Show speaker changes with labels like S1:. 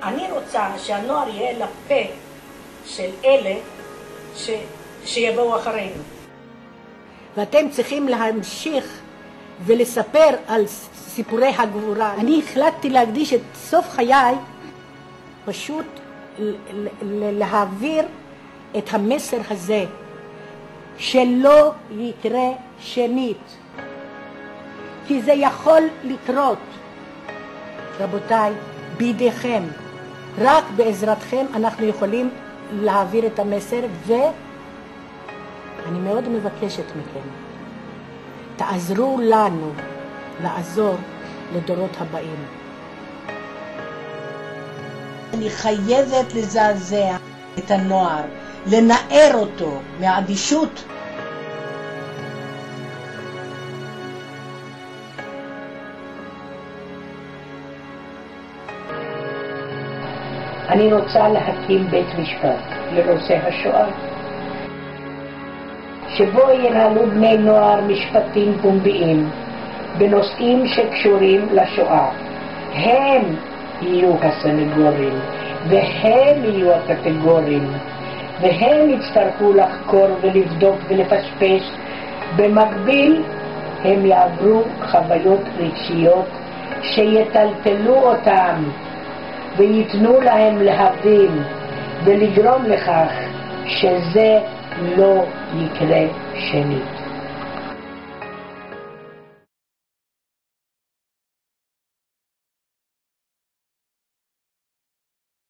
S1: אני רוצה שהנוער יהיה לפה של אלה שיבואו אחרינו.
S2: ואתם צריכים להמשיך ולספר על סיפורי הגבורה. אני החלטתי להקדיש את סוף חיי פשוט להעביר את המסר הזה, שלא יקרה שנית, כי זה יכול לקרות. רבותיי, בידיכם, רק בעזרתכם אנחנו יכולים להעביר את המסר, ואני מאוד מבקשת מכם, תעזרו לנו לעזור לדורות הבאים. אני חייבת לזעזע את הנוער, לנער אותו מהאדישות.
S3: אני רוצה להקים בית משפט לנושא השואה, שבו ינהלו בני נוער משפטים פומביים בנושאים שקשורים לשואה. הם יהיו הסנגורים והם יהיו הקטגורים, והם יצטרכו לחקור ולבדוק ולפשפש. במקביל הם יעברו חוויות רגשיות שיטלטלו אותם ויתנו להם להבין ולגרום לכך שזה לא יקרה שנית.